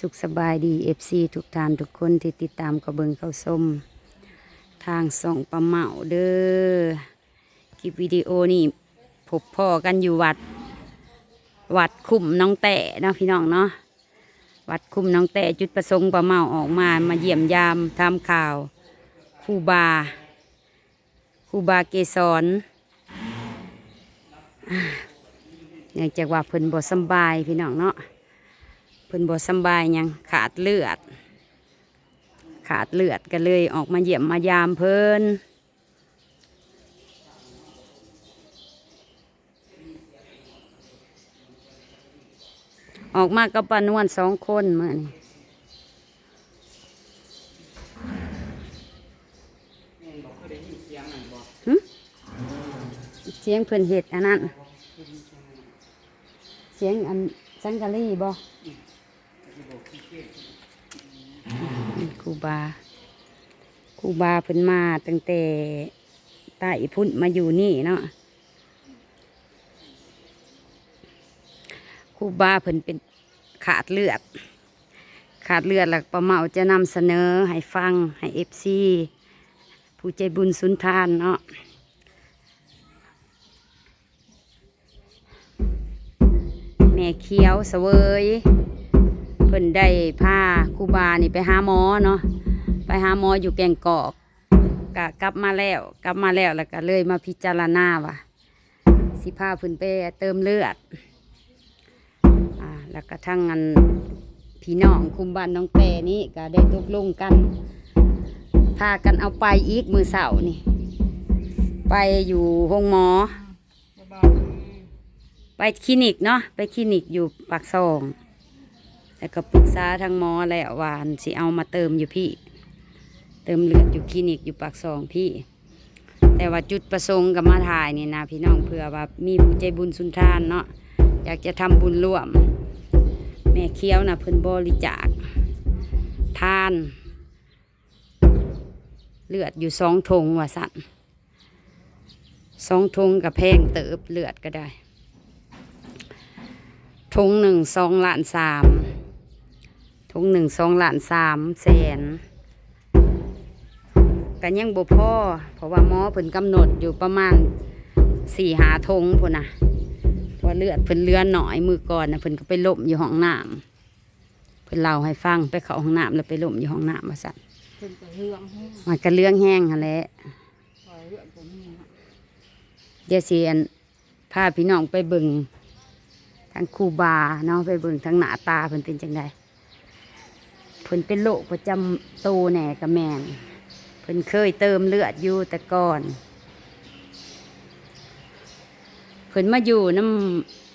สุขสบายดีFCทุกท่านทุกคนที่ติดตามกระเบิงเข้าส้มทางส่องปลาเมาเด้อคลิปวิดีโอนี่พบพ่อกันอยู่วัดคุ้มน้องแต่เนาะพี่น้องเนาะวัดคุ้มน้องแต่จุดประสงค์ปลาเมาออกมาเยี่ยมยามทำข่าวครูบาเกษรเนื่องจากว่าเพิ่นบ่สำบายพี่น้องเนาะเพิ่นบ่สำบายยังขาดเลือดก็เลยออกมาเยี่ยมมายามเพิ่นออกมากับป้านวล2 คนมื้อนี้เสียงเพิ่นเฮ็ดอันนั้นเสียงอันสังกะรีบ่ครูบาเพิ่นมาตั้งแต่ใต้พุ่นมาอยู่นี่เนาะครูบาเพิ่นเป็นขาดเลือดแล้วป้าเมาจะนำเสนอให้ฟังให้FCผู้ใจบุญสุนทานเนาะแม่เขียวเสวยเพิ่นได้พาครูบานี่ไปหาหมอเนาะไปหาหมออยู่แก่งกอกก็กลับมาแล้วแล้วก็เลยมาพิจารณาว่าสิพาเพิ่นไปเติมเลือดแล้วก็ทั้งอันพี่น้องคุมบ้านน้องแต่นี่ก็ได้ตกลงกันพากันเอาไปอีกมื้อเสาร์นี่ไปอยู่ห้องหมอไปคลินิกเนาะไปคลินิกอยู่ปากซองแล้วก็ปรึกษาทางหมอแล้วว่าสิเอามาเติมอยู่พี่เติมเลือดอยู่คลินิกอยู่ปากซองพี่แต่ว่าจุดประสงค์กับมาถ่ายนี่นะพี่น้องเผื่อว่ามีผู้ใจบุญสุนทานเนาะอยากจะทำบุญร่วมแม่เคี้ยวนะเพิ่นบริจาคทานเลือดอยู่2 ถุงว่าสั่น2 ถุงกับแพงเติบเลือดก็ได้ถุงหนึ่ง2.3 ล้านถุงหนึ่ง2.3 ล้านแสนกันยังบ่พอเพราะว่าหมอเพิ่นกำหนดอยู่ประมาณ4-5 ถุงพุ่นน่ะเพราะเลือดเพิ่นเหลือหน่อยมือก่อนนะเพิ่นก็ไปล้มอยู่ห้องน้ำเพิ่นเล่าให้ฟังไปเข้าห้องน้ำแล้วไปล้มอยู่ห้องน้ำว่าซั่นเพิ่นก็เรื่องแห้งมันก็เรื่องแห้งหั่นแหละเรื่องก็มีเดี๋ยวสิพาพี่น้องไปเบิ่งทางครูบาเนาะไปเบิ่งทางหน้าตาเพิ่นเป็นจังไดเพิ่นเป็นโรคประจำตัวแหน่กะแม่นเพิ่นเคยเติมเลือดอยู่แต่ก่อนเพิ่นมาอยู่น้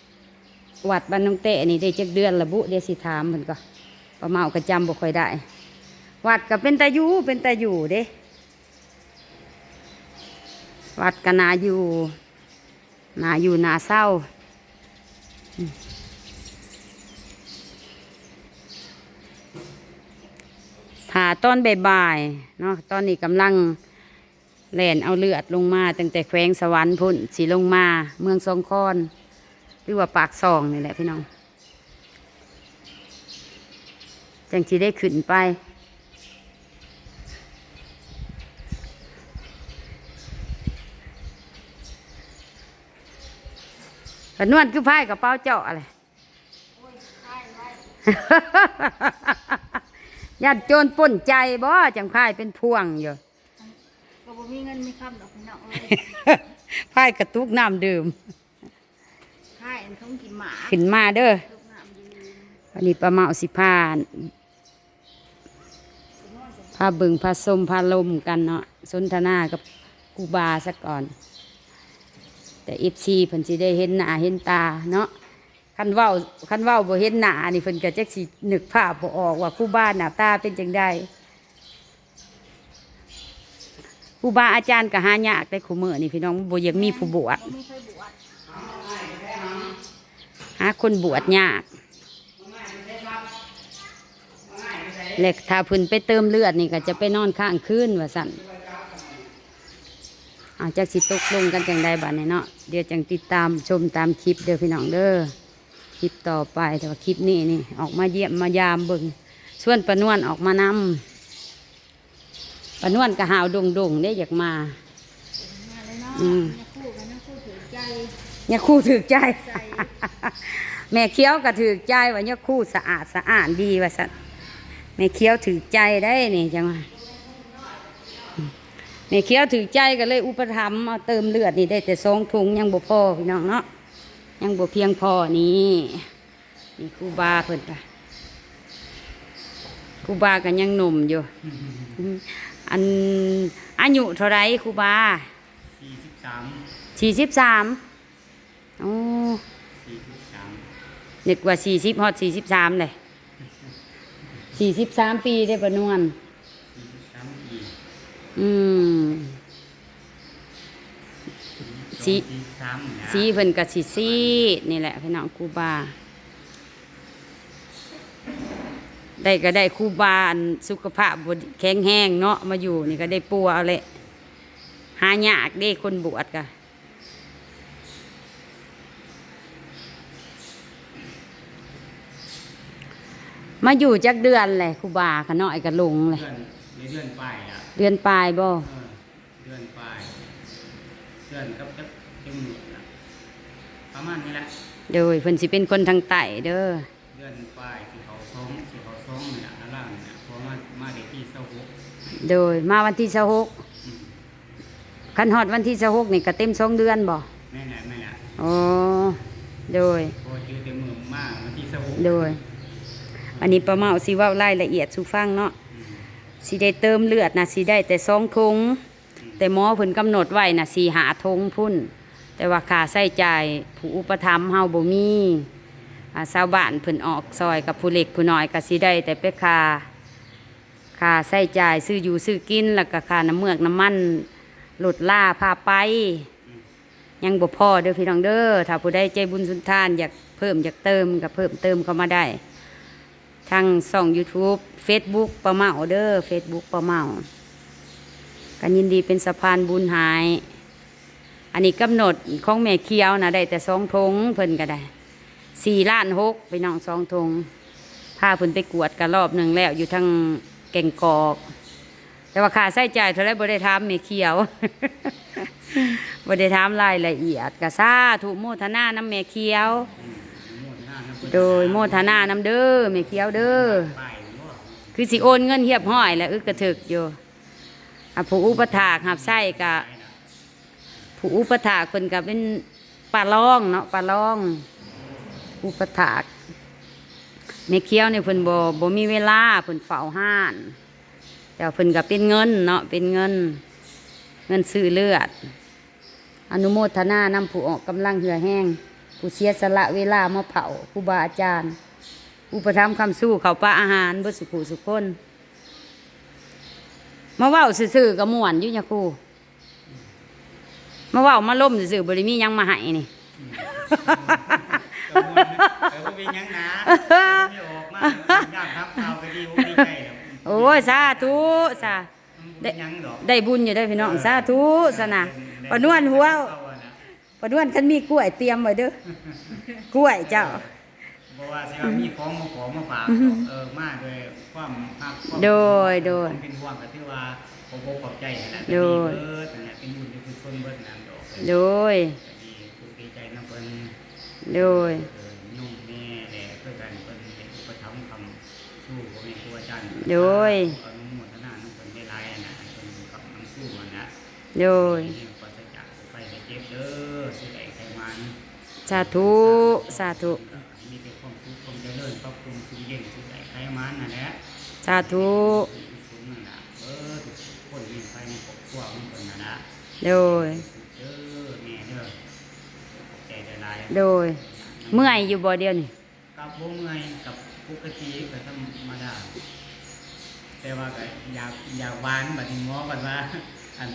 ำวัดบ้านน้องแต่นี่ได้จักเดือนละบุเดี๋ยวสิถามเพิ่นก็ป้าเมาก็จำบ่ค่อยได้วัดก็เป็นตาอยู่เด้วัดก็น่าอยู่น่าเศร้าถ้าตอนบ่ายๆเนาะตอนนี้กำลังแล่นเอาเลือดลงมาตั้งแต่แขวงสวรรค์พุ่นสีลงมาเมืองสองคอนหรือว่าปากซองนี่แหละพี่น้องจังที่ได้ขึ้นไปนวดคือไพ่กับเป้าเจาะอะไรญาติโจรป่นใจบ่จังไพ่เป็นพวงอยู่ก็บ่มีเงินมีคำดอกพี่น้องไพ่กระตุกน้ำดื่มไข่อันเขากินหมาขึ้นมาเด้อวันนี้ป้าเมาสิพาบึงพาสมพาลมกันเนาะสนทนากับครูบาซะก่อนแต่FCเพิ่นสิได้เห็นหน้าเห็นตาเนาะคันเว้าบ่เห็นหน้านี่เพิ่นก็จักสินึกภาพบ่ออกว่าครูบาหน้าตาเป็นจังไดครูบาอาจารย์ก็หายากแต่คุมื้อนี่พี่น้องบ่อยากมีผู้บวชหาคนบวชยากและถ้าเพิ่นไปเติมเลือดนี่ก็จะไปนอนข้างคืนว่าซั่นจากสิตกลงกันจังใดบัดนี้เนาะเดี๋ยวจังติดตามชมตามคลิปเด้อพี่น้องเด้อ ลิปต่อไปแต่ว่าคลิปนี้นี่ออกมาเยี่ยมมายามเบิ่งส่วนปานวนออกมานำปานวนกะหาวดงได้อยากมา มาเลยเนาะ อืม เนี่ยคู่กันนะคู่ถือใจ เนี่ยคู่ถือใจ ใจ แม่เคี้ยวก็ถือใจว่าเนี่ยคู่สะอาดสะอาดดีว่าสันแม่เคี้ยวถือใจได้นี่จังว่าแม่เคี้ยวถือใจก็เลยอุปถัมภ์เอาเติมเลือดนี่ได้แต่2 ถุงยังบ่พอพี่น้องเนาะยังบ่เพียงพอนี่นี่ครูบาเพิ่นค่ะครูบากันยังหนุ่มอยู่อันอายุเท่าไรครูบา 43โอ้ 43 นึกว่า40ฮอด43เลย43 ปีได้ปานวน 43ปี อืมสี 43นะ สีเพิ่นก็สิซีดนี่แหละพี่น้องครูบาได้ก็ได้ครูบาอันสุขภาพบ่แข็งแรงเนาะมาอยู่นี่ก็ได้ปัวเอาแหละหายากเด้คนบวชก็มาอยู่จักเดือนแหละครูบาก็น้อยก็ลงเลย เดือนปลายละ เดือนปลายบ่ เดือนปลายเดือนกับจังหวัดละประมาณนี้แหละ โดยเพิ่นสิเป็นคนทางใต้เด้อ เดือนปลายสิเขาซ้องเนี่ยอันล่างเนี่ยเพราะมาเด็กที่26 โดยมาวันที่26 อืม คันฮอดวันที่26นี่ก็เต็ม2 เดือนบ่ แม่น่ะ อ๋อโดย พอชื่อเต็มมือมากวันที่26 โดย อันนี้ประเมาสิเว้ารายละเอียดสู่ฟังเนาะ อืม สิได้เติมเลือดนะสิได้แต่2 ถุงแต่หมอเพิ่นกำหนดไว้นะ4-5 ถุงพุ่นแต่ว่าค่าใช้จ่ายผู้อุปถัมภ์เฮาบ่มีชาวบ้านเพิ่นออกซอยกับผู้เล็กผู้น้อยก็สิได้แต่ไปค่าใช้จ่ายซื้ออยู่ซื้อกินแล้วก็ค่าน้ำเมือกน้ำมันรถล่าพาไป ยังบ่พอเด้อพี่น้องเด้อถ้าผู้ใดใจบุญสุนทานอยากเพิ่มอยากเติมก็เพิ่มเติมเข้ามาได้ทางช่อง YouTube Facebook ป้าเมาเด้อ Facebook ป้าเมากันยินดีเป็นสะพานบุญหาย อันนี้กำหนดของแม่เคียวนะได้แต่2 ถุงเพิ่นก็ได้4,6,000ไปน้อง2 ถุงพาเพิ่นไปกวดกันรอบหนึ่งแล้วอยู่ทางแก่งกอก แต่ว่าค่าใช้จ่ายเท่าไรบ่ได้ถามแม่เคียว บ่ได้ถามรายละเอียดก็สาธุโมทนานำแม่เคียว โดยโมทนานำเด้อแม่เคียวเด้อ ป้ายบ่ คือสิโอนเงินเรียบร้อยแล้วกระถึกอยู่ผู้อุปถากหับไส้กะผู้อุปถากเพิ่นก็เป็นปลาล่องเนาะปลาล่อง อุปถากแม่เคียวเนี่ยเพิ่นบ่มีเวลาเพิ่นเฝ้าห้าน แต่ว่าเพิ่นก็เป็นเงินเนาะเป็นเงินซื้อเลือด อนุโมทนานำผู้ออกกำลังเหือแห้งผู้เสียสละเวลามาเผาครูบาอาจารย์ อุปถัมภ์คำสู้เขาปลาอาหารเบิดสุขุสุขคนมาเว้าซื่อๆก็ม่วนอยู่เนี่ยครูมาเว้ามาล่มซื่อๆบ่ได้มีหยังมาให้นี่ ก็เป็นหยังนะไม่ออกมาย่างครับเอาไปดีใจแล้ว โอ้ยสาธุสา ได้ยังดอก ได้บุญอยู่ได้อพี่น้องสาธุสนะปะนวนหัวปะนวนคันมีกล้วยเตรียมไว้เด้อกล้วยเจ้า บอกว่าสิว่ามีของมาขอมาฝากมาด้วยความฮักความ โดย เป็นห่วงก็ถือว่าขอบใจนั่นแหละ โดย นั่นแหละเป็นบุญเป็นกุศลเบิดนั่นดอก โดย ดีภูมิใจนำเพิ่น โดย ยุ่งแม่แหละเพื่อกันเพิ่นได้อุปถัมภ์คำสู้ของแม่ครูอาจารย์ โดย อนุโมทนาน้ำเพิ่นได้หลายนะเพิ่นกับน้ำสู้นั่นนะ โดย นี่ปราศจากไฟให้เจ็บเด้อสิได้ไขมัน สาธุสาธุ มีแต่ความสุขความเจริญครอบคลุมสุขเย็นสุขใดไขมันนั่นแหละ สาธุ สุขนั่นน่ะทุกคนมีภายในครอบครัวของเพิ่นนั่นนะ โดย เด้อแม่เด้อขอบใจหลาย โดย เมื่อยอยู่บ่เดียวนี่ กับบ่เมื่อยกับปกติก็ธรรมดาแต่ว่าก็อยากหวานบัดนี้หมอบัดว่าอัน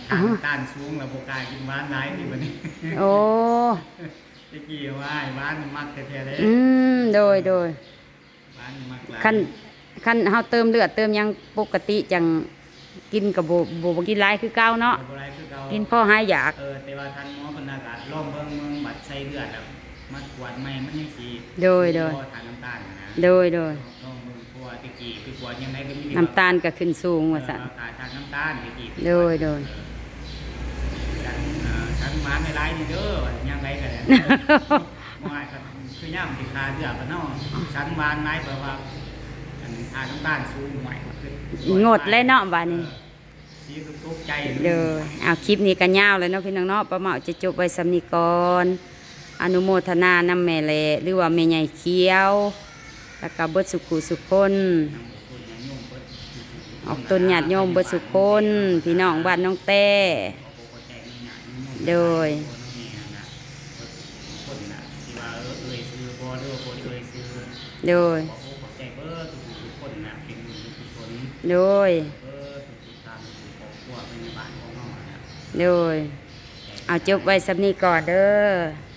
ต้านสูงแล้วบ่กล้ากินหวานหลายนี่บัดนี้ โอ้ ตะกี้ว่าไอ้หวานมักแท้ๆเด้ โดย หวานมักหลาย คันเฮาเติมเลือดเติมหยังปกติจังกินกับบ่กินหลายคือเก่าเนาะ บ่ได้คือเก่า กินพอหายอยาก แต่ว่าท่านหมอเพิ่นน่ะก็ลองเบิ่งบัดใส่เลือดแล้ว มันกวาดใหม่มันยังสิ โดย ทานน้ำตาลนะ โดย ลองมึงกลัวตะกี้ไปกวาดยังไงก็มี น้ำตาลก็ขึ้นสูงว่าซั่น ขาดทานน้ำตาลตะกี้ โดย ฉันมาในไลน์นี่เด้อยังไงกันเนี่ยว่าก็คือย่ำติดคาเดือดกันเนาะฉันวานไลน์แปลว่าอันทานน้ำตาลสูงใหม่ งดเลยเนาะบัดนี้ สีทุกใจ เด้อเอาคลิปนี้ก็ยาวเลยเนาะพี่น้องเนาะป้าเมาจะจบไว้สำนี้ก่อนอนุโมทนานำแม่แลหรือว่าแม่ใหญ่เขียว แล้วก็เบิดสุขุสุขคนออกต้นญาติโยมเบิดสุขคน พี่น้องบ้านน้องแต้โดย โดย โดย โดย เอาจบไว้สำนี้ก่อนเด้อ